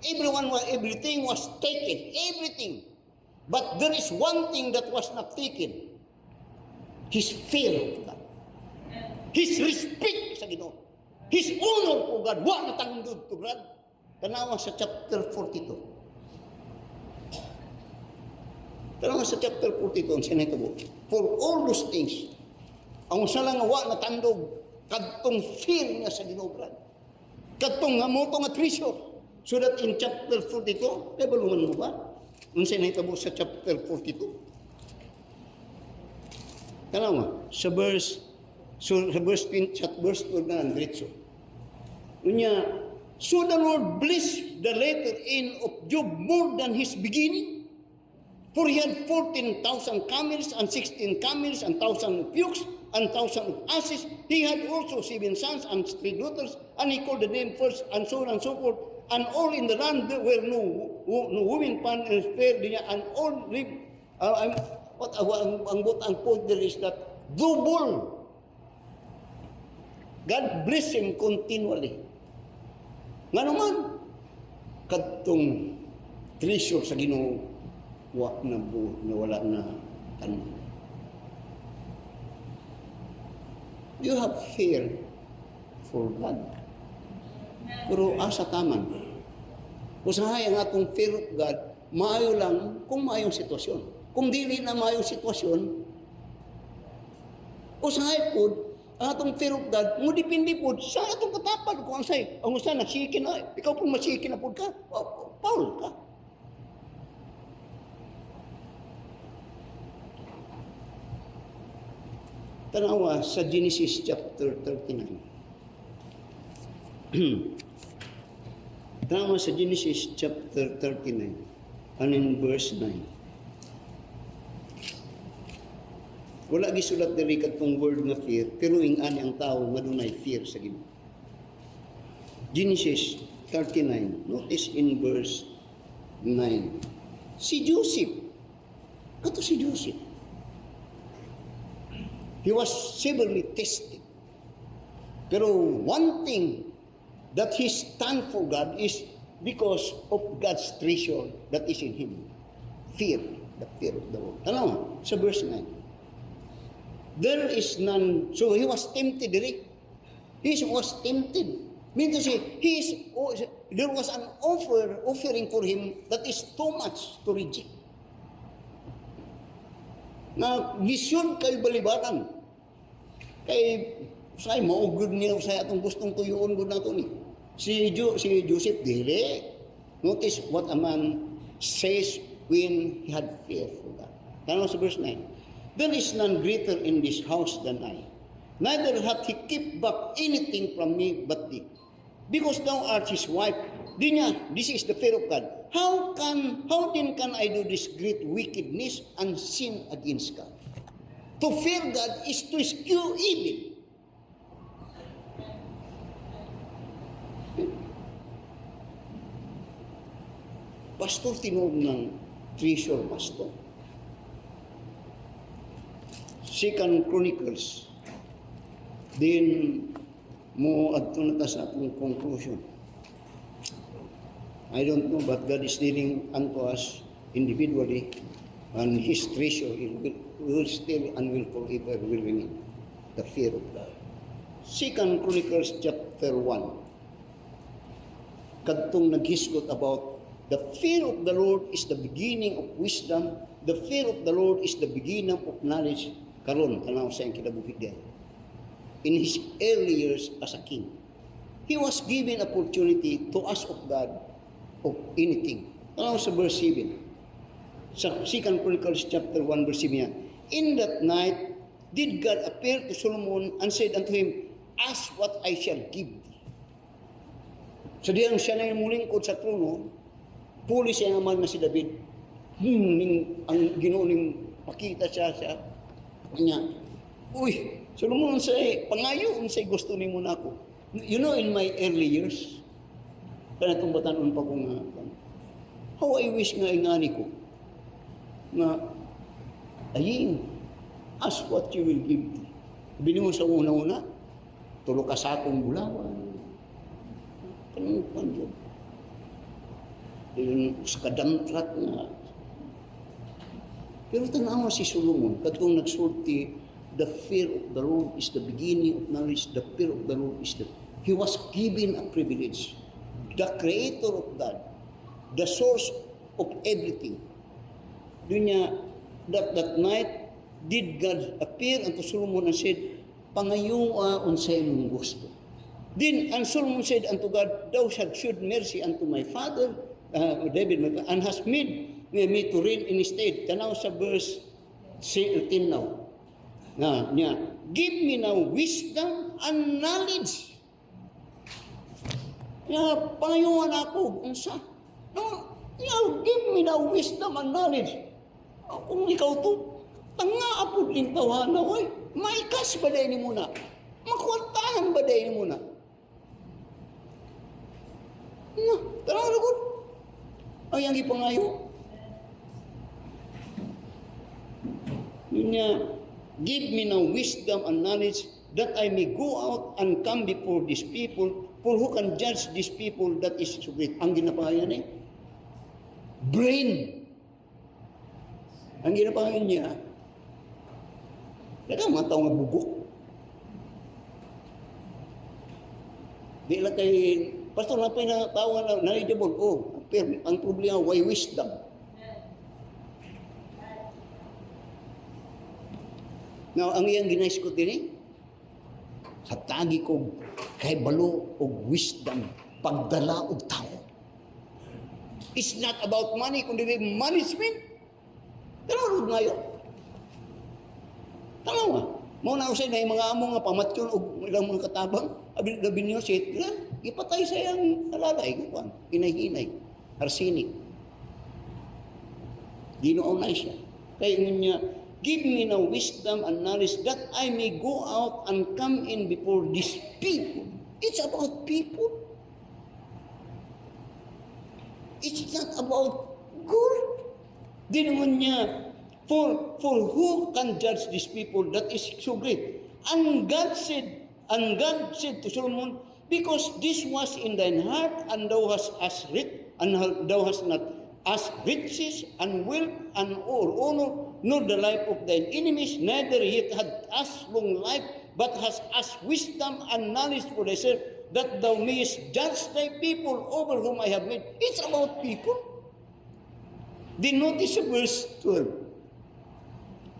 Everything was taken. Everything. But there is one thing that was not taken. His fear of God. His respect sa Ginoo. His honor for God. Wa na tanggod to God. Tanawa sa chapter 42. Tanawa sa chapter 42 ang sinitabo. For all those things, ang usa lang nga wa na tandog kadtong fear niya sa Ginoo God. Kadtong nga moto nga treasure. So that in chapter 42, nabalungan mo ba? Ang sinitabo sa chapter 42. Tanawa sa verse 12 na diretso. Unya, so the Lord blessed the latter end of Job more than his beginning. For he had 14,000 camels and 16 camels and 1,000 of yokes and 1,000 of asses. He had also 7 sons and 3 daughters, and he called the name first, and so on and so forth. And all in the land there were no women pan and spare niya, and all lived. Ang point there is that double. God bless him continually. Nga naman, kadtong treasure sa Ginoo na wala na tanong. You have fear for God. Pero asa taman. Usahay ang atong fear of God, maayo lang kung maayong sitwasyon. Kung dili na maayong sitwasyon, usahay po, ang atong fear of God, mo depende po sa atong katapad kung ang say. Ang usa nagsikin na, ikaw po masikin na po ka, Paul ka. Tanawa sa Genesis chapter 39. Tanawa sa Genesis chapter 39 and in verse 9. Wala gisulat diri kadtong word nga fear, pero ingani ang tao nga dunay fear sa Ginoo. Genesis 39, notice in verse 9. Si Joseph, kato si Joseph, he was severely tested. Pero one thing that he stand for God is because of God's treasure that is in him. Fear, the fear of the Lord. Ano? Sa verse 9. There is none, so he was tempted, direct. He was tempted. Mean to say, there was an offering for him that is too much to reject. Na gisyon kay balibatan. Kay say maugod niya sa atong gustong tuyoon gud nato ni. Si Joseph dili. Notice what a man says when he had fear for God. Tanaw sa verse 9. There is none greater in this house than I. Neither hath he kept back anything from me but thee. Because thou art his wife. Di niya, this is the fear of God. How then can I do this great wickedness and sin against God? To fear God is to eschew evil. Pastor, tinuod ng treasure, pastor. Second Chronicles. Then, mo adto na ta sa atong conclusion. I don't know, but God is dealing unto us individually, and His treasure will still and will forever will remain the fear of God. Second Chronicles chapter 1. Kadtong naghisgot about the fear of the Lord is the beginning of wisdom. The fear of the Lord is the beginning of knowledge. Karon tanaw sa iyang kinabuhi diay. In his early years as a king, he was given opportunity to ask of God of anything. Tanaw sa verse 7. Sa 2 Chronicles chapter 1 verse 7. In that night did God appear to Solomon and said unto him, ask what I shall give thee. So diyan siya na yung mulingkod sa trono, puli siya naman na si David. Ang Ginoo ning pakita siya kanya. Uy, Solomon say, pangayo say gusto nimo nako. You know, in my early years, kana itong batanon pa ko nga, how I wish nga ingani ko, nga, aying, ask what you will give thee. Bini mo sa una-una, tulo ka sa akong bulawan. Kanang panjo. Yung sa kadamtrat nga. Pero tanawa si Solomon, katong nagsulti, the fear of the Lord is the beginning of knowledge. The fear of the Lord is he was given a privilege. The creator of God, the source of everything. Dunya, that night, did God appear unto Solomon and said, pangayua unsay mong gusto. Then, and Solomon said unto God, thou shalt showed mercy unto my father, David, and has made me to reign in his stead. Tanaw sa verse 13 now. Niya, give me now wisdom and knowledge. Niya, pangayungan ako, unsa? No, niya, give me now wisdom and knowledge. Kung ikaw to, tanga apod ling tawana, oy, maikas ba dahin mo na? Makuwantahan ba dahin mo na? Niya, tanaw na ko. Ay, ang ipangayo. Niya, give me now wisdom and knowledge that I may go out and come before these people, for who can judge these people that is so great. Ang ginapangayan eh, brain. Ang ginapangayan niya, dagang mga tao nga bugok. Di lang kay, pastor na pa yung tao nga knowledgeable. Oh, pero ang problema, why wisdom? Now, ang iyang ginais ko din sa tagi ko kay balo o wisdom, pagdala og tao. It's not about money, kundi management. Tanaw ngayon. Tanaw nga. Mao na usay na yung mga amo nga pamatyon og ilang mga katabang, labi niyo sit, ipatay sa iyang alalay kuan, hinay-hinay, arsenic. Ginoo na siya. Kaya niya, give me now wisdom and knowledge that I may go out and come in before these people. It's about people. It's not about God. Di naman niya, for who can judge these people that is so great? And God said to Solomon, because this was in thine heart, and thou hast as rich, and thou hast not as riches and wealth and or honor, nor the life of thine enemies, neither yet had as long life, but hast as wisdom and knowledge for thyself, that thou mayest judge thy people over whom I have made. It's about people. Then notice verse 12.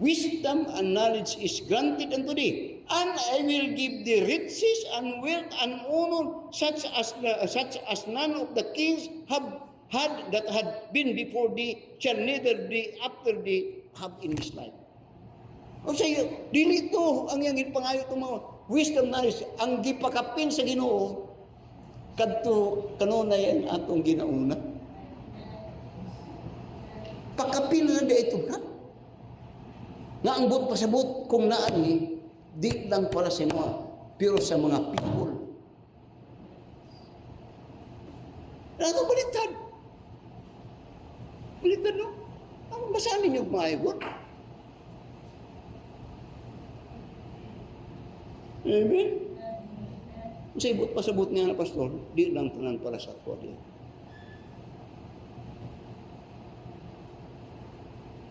Wisdom and knowledge is granted unto thee, and I will give thee riches and wealth and honor, such as none of the kings have had that had been before thee, shall neither be after thee have in this life. O sa'yo, dili ito ang iyang pangayo itong mga wisdom knowledge, ang gipakapin sa Ginoo, kadto kanunay ang atong ginauna. Pakapin na ito ka. Nga ang buot pasabot kung naani, di lang para sa mga, pero sa mga people. Ano baliktad? Baliktad, no? Ang basahin niyo maayon. Amen? Sa ibot pasabot niya na pastor, di lang tanan para sa ako.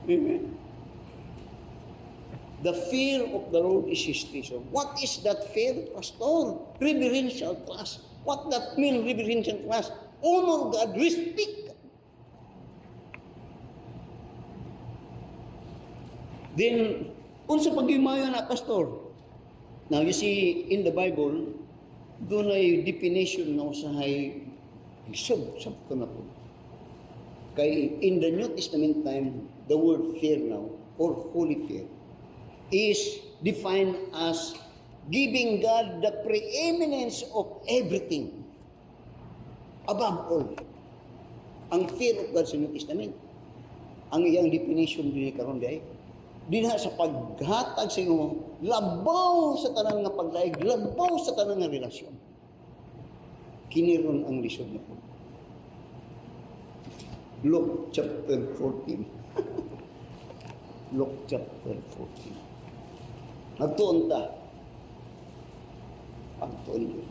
Amen? The fear of the Lord is His treasure. What is that fear, pastor? Reverential trust. What that mean, reverential trust? Honor God, respect. Then, unsa pag-imayo na, pastor? Now, you see, in the Bible, doon ay definition na usahay isog, sabto na po. Kay, in the New Testament time, the word fear now, or holy fear, is defined as giving God the preeminence of everything above all. Ang fear of God sa New Testament, ang iyang definition din karon day, dinha sa paghatag sa inyo, labaw sa tanang nga pagdaig, labaw sa tanang nga relasyon. Kiniron ang lisod na po. Luke chapter 14. Luke chapter 14. Nagtuon ta. Pagtuon yun.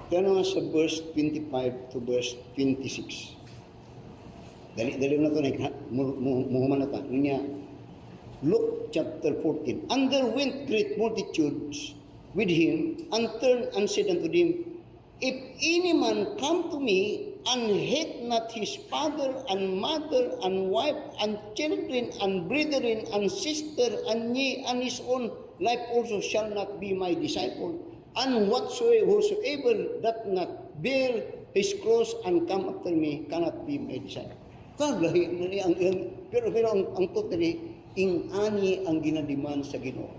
Kaya naman sa verse 25 to verse 26. Dali na ito na, muhuman na ta. Niya, Luke chapter 14. And there went great multitudes with him, and turned and said unto them, if any man come to me, and hate not his father and mother and wife and children and brethren and sister and ye and his own life also shall not be my disciple. And whosoever that not bear his cross and come after me cannot be my disciple. Kagahi na pero ang totally ingani ang ginadiman sa Ginoo.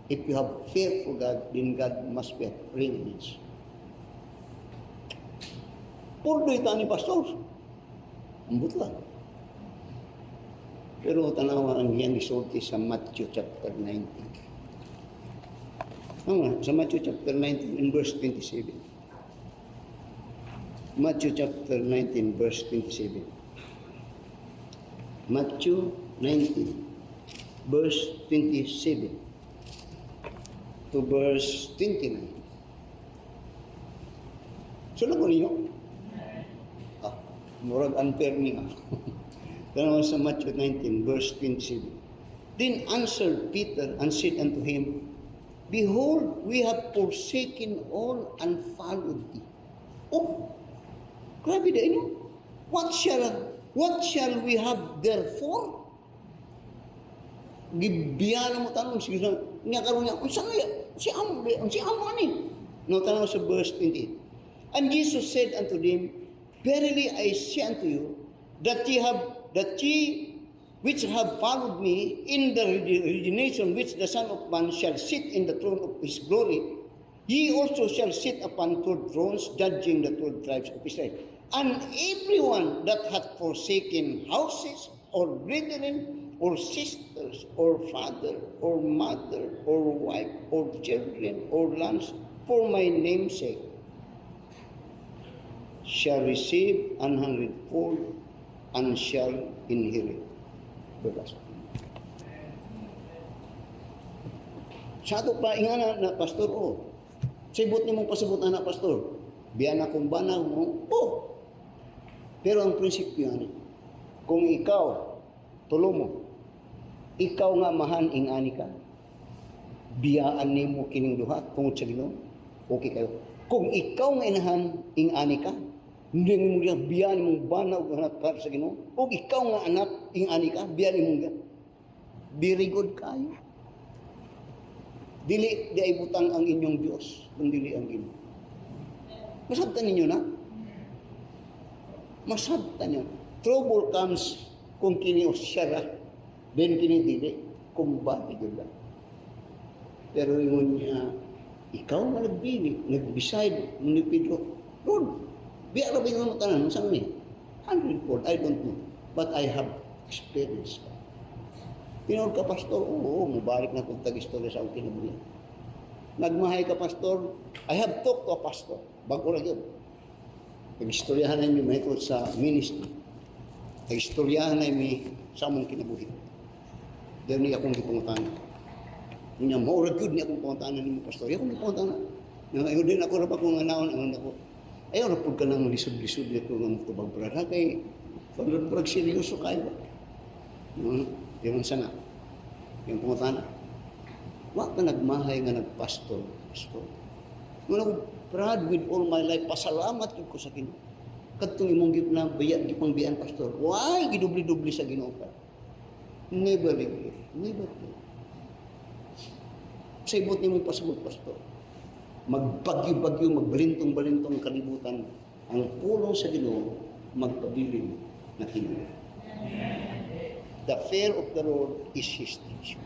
If you have fear for God, then God must be preeminence. Purdo ito ni pastor. Ambot lang. Pero tanawa ang iyang isulti sa Matthew chapter 19. Sa Matthew chapter 19 in verse 27. Matthew chapter 19 verse 27. Matthew 19 verse 27 to verse 29. Sunod ko ninyo? Murag unfair niya. Pero sa Matthew 19, verse 27. Then answered Peter and said unto him, behold, we have forsaken all and followed thee. Oh, grabe na inyo. What shall we have therefore? Gibiyana mo tanong, sige niya karon niya, si amo ani. No, tanong sa verse 28. And Jesus said unto them, verily I say unto you, that ye which have followed me in the regeneration which the Son of Man shall sit in the throne of his glory, ye also shall sit upon 12 thrones, judging the 12 tribes of Israel. And everyone that hath forsaken houses, or brethren, or sisters, or father, or mother, or wife, or children, or lands, for my name's sake, shall receive 100-fold, and shall inherit the gospel. Sa ato pa ingana na pastor, sibot ni mong pasabot na pastor, biyan akong banaw mo, pero ang prinsipyo yan, kung ikaw, tulo mo, ikaw nga mahan ingani ka, biyaan ni mo kining duha, tungod sa Ginoo, okay kayo. Kung ikaw nga inahan ingani ka, hindi mo nga biyaan mong banaw para sa Ginoo, o ikaw nga anak ingani ka, biyaan mo nga, very good kayo. Dili di ay butang ang inyong Diyos, kung dili ang Ginoo. Masabtan ninyo na? Masabtan nyo. Trouble comes kung kini o siyara, then kini dili, kung ba ito lang. Pero yun niya, ikaw nga nagbili, nag-decide, ni Pedro, Lord, biya na ba yung mga tanan? Saan ni? 100-fold, I don't know. But I have experience. Tinawag ka, pastor, oo, mabalik na kung tag-istorya sa aking kinabuhi. Nagmahay ka, pastor, I have talked to a pastor, bago lang yun. Nag-istoryahan na yung method sa ministry. Nag-istoryahan na yung sa among kinabuhi. Dahil niya akong ipungutan. Niya, maurag yun niya akong ipungutan ni mo, pastor. Akong ipungutan na. Ngayon din ako rapa kung anaon, ako. Ayaw, rapod ka ng lisod-lisod nito ng tubag brada. Kay, pag seryoso kayo ba? Yung sana. Yung ipungutan na. Wag ka nagmahay nga nagpastor. Pastor. Nung ako, proud with all my life, pasalamat ko sa Ginoo. Kadtong imong gipang biyan, pastor. Why gidubli-dubli sa Ginoo ka? Never regret. Never regret. Sa ibot ni mong pasabot, pastor. Magbagyo-bagyo, magbalintong-balintong kalibutan. Ang pulong sa Ginoo, magpabilin na Ginoo. The fear of the Lord is His teaching.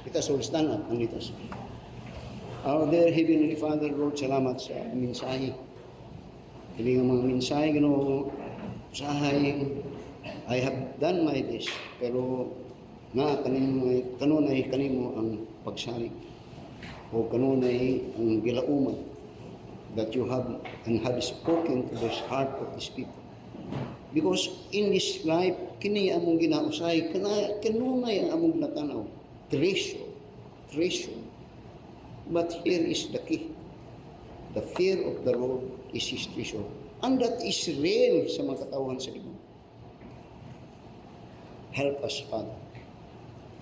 Kita so stand up and let us pray. Our dear Heavenly Father, Lord, salamat sa mensahe. Hindi nga mga mensahe, Ginoo, usahay, I have done my best, pero nga kanunay kanimo ang pagsalig o kanunay ang gilauman that you have and have spoken to the heart of these people. Because in this life, kini among ginausay, kanunay ang among natanaw, treasure. But here is the key. The fear of the Lord is His treasure. And that is real sa mga katawan sa Ginoo. Help us, Father,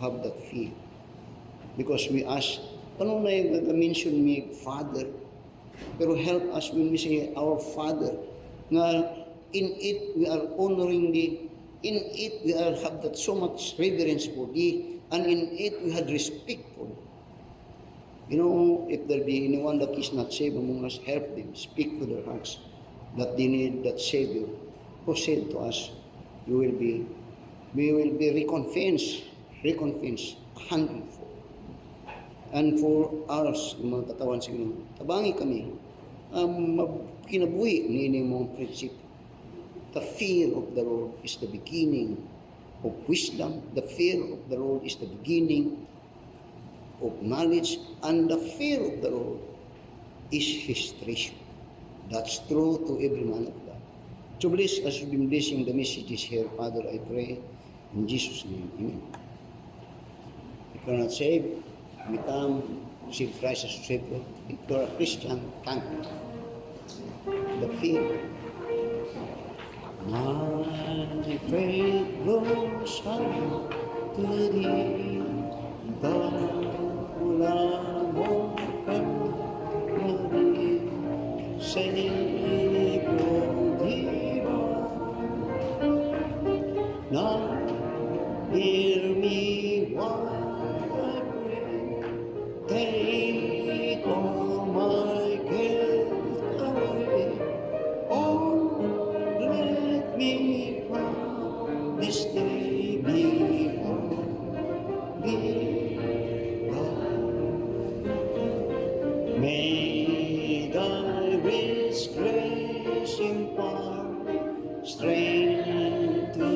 have that fear. Because we ask, paano na yung nag-mention me, Father? Pero help us when we say, our Father, na in it we are honoring Thee, in it we are have that so much reverence for Thee, and in it we had respect for Thee. You know, if there be anyone that is not saved among us, help them, speak to their hearts that they need that Savior who said to us, we will be recompensed 100-fold. And for us, mga katawan sa Ginoo, tabangi kami, kinabuhi ni mong prinsipyo. The fear of the Lord is the beginning of wisdom. The fear of the Lord is the beginning of knowledge, and the fear of the Lord is His treasure. That's true to every man of God. So bless as you've been blessing the messages here, Father, I pray in Jesus' name. Amen. If you're not saved, become receive Christ as Savior. If you're a Christian, thank you. The fear. My faith grows high to Thee, wala mo pag-muli, Savior divine. Now hear me while I pray, take all my cares away. Oh, let me from this day be May thy rich grace impart strength to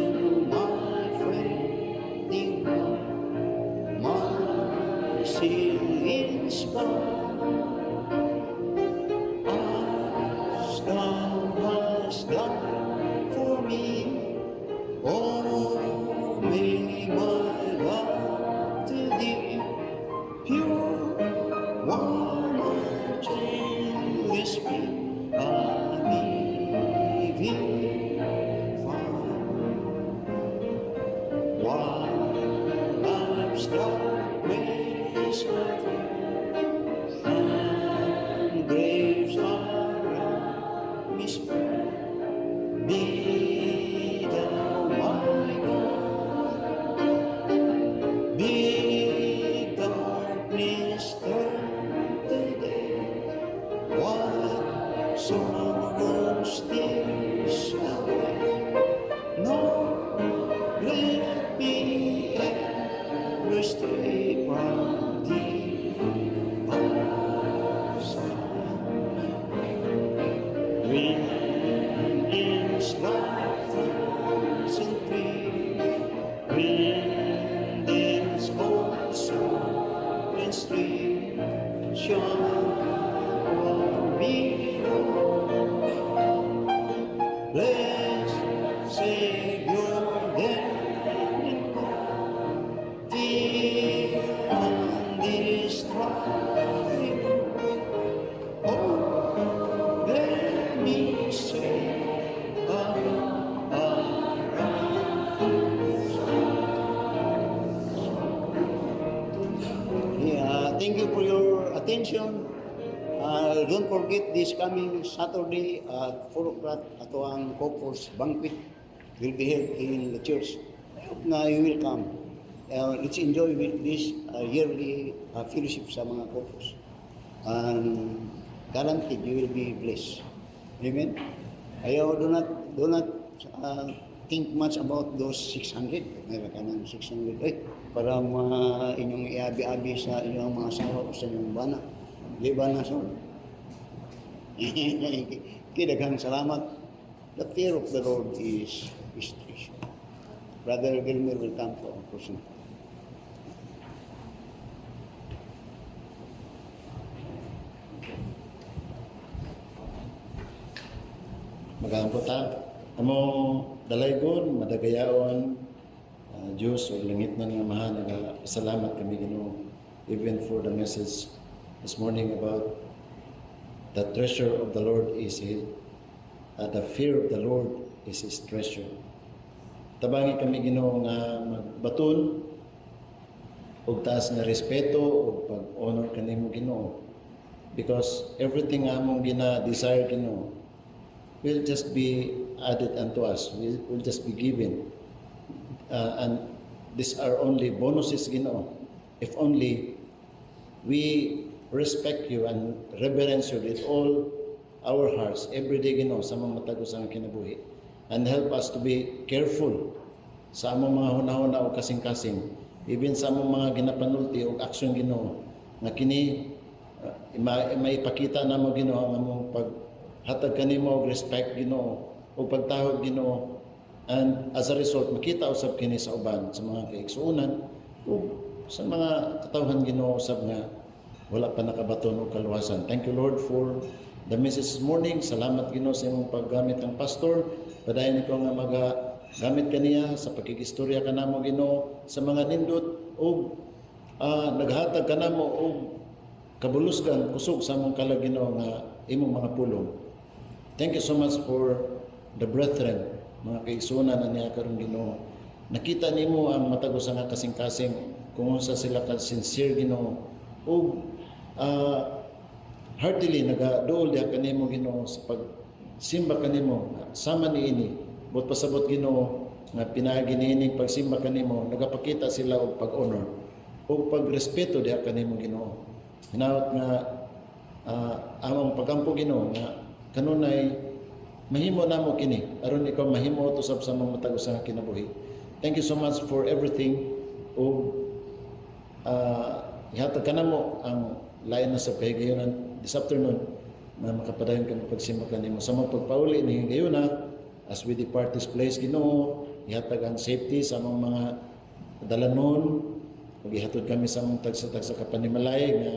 my fainting heart, my seal inspire, as thou hast done for me. Oh, may my love to thee pure, warm, and chainless be a living fire. While life's dark ways are there, and graves are round me spread, be thou my God. Big darkness turn to day, while sorrow steals away. No, let me ever stray from thee aside. When ends like thorns and tree, when ends cold soul and stream, shall be known. Blessed Savior, then and now, dear on this trial, oh, let me say, yeah, thank you for your attention. Don't forget this coming Saturday at 4 o'clock ato ang Copos banquet will be held in the church. I hope na you will come. Let's enjoy with this yearly fellowship sa mga Copos. And guaranteed you will be blessed. Amen? Ayaw, do not think much about those 600. Meron ka ng 600. Para inyong iabi-abi sa inyong mga asawa o sa inyong bana. Di ba na, sir? Kidaghang salamat. The fear of the Lord is treasure. Brother Gilmer will come for a person. Magandang ta. Among dalaygon, madagayaon, Diyos o langit na nga mahal, salamat kami Ginoo even for the message this morning about the treasure of the Lord is the fear of the Lord is His treasure. Tabangi kami Ginoo nga magbaton og taas nga respeto o pag-honor kanimo Ginoo, because everything nga among gina-desire Ginoo will just be added unto us, will just be given. And these are only bonuses, Ginoo. If only we respect you and reverence you with all our hearts every day, Ginoo, sa mga matagos ang kinabuhi. And help us to be careful sa among mga hunahuna o kasing-kasing, even sa among mga ginapanulti o aksyon, Ginoo, nga kini maipakita na mo, Ginoo, ang among paghatag kanimo og respect, Ginoo, o pagtahog, Ginoo. And as a result, makita usab kini sa uban, sa mga kaigsuonan o sa mga katawhan Ginoo usab nga wala pa nakabaton o kaluwasan. Thank you, Lord, for the message this morning. Salamat Ginoo sa imong paggamit ng pastor. Padayon ko nga magagamit kaniya sa pagkikistorya kanamo, Ginoo, sa mga nindot o naghatag kanamo og kabulusgan kusog sa among kalag, Ginoo, nga imong mga pulong. Thank you so much for the brethren, mga kaigsuonan na niya karon, Ginoo. Nakita nimo ang matagos nga kasing-kasing kung unsa sila ka sincere, Ginoo, ug heartily nagaduol diha kanimo, Ginoo, sa pagsimba kanimo sama niini. But pasabot, Ginoo, nga pinaagi niining pagsimba kanimo, nagapakita sila og pag-honor ug pagrespeto diha kanimo, Ginoo. Hinaut nga among pagkampo, Ginoo, nga kanunay mahimo namo kini aron ikaw mahimo usab sa mga matagos nga kinabuhi. Thank you so much for everything. O ihatag kanamo ang lain na sa pahigayonan this afternoon na makapadayon kami pagsimba kanimo sa mga pagpauli ni gayuna as we depart this place Ginoo ihatag ang safety sa among mga dalanon ug ihatod kami sa among tagsa-tagsa ka panimalay nga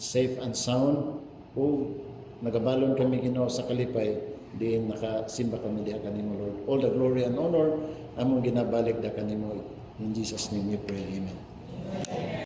safe and sound ug nagabalon kami Ginoo sa kalipay diin nakasimba kami diha kanimo Lord. All the glory and honor among ginabalik da kanimo in Jesus name we pray. Amen.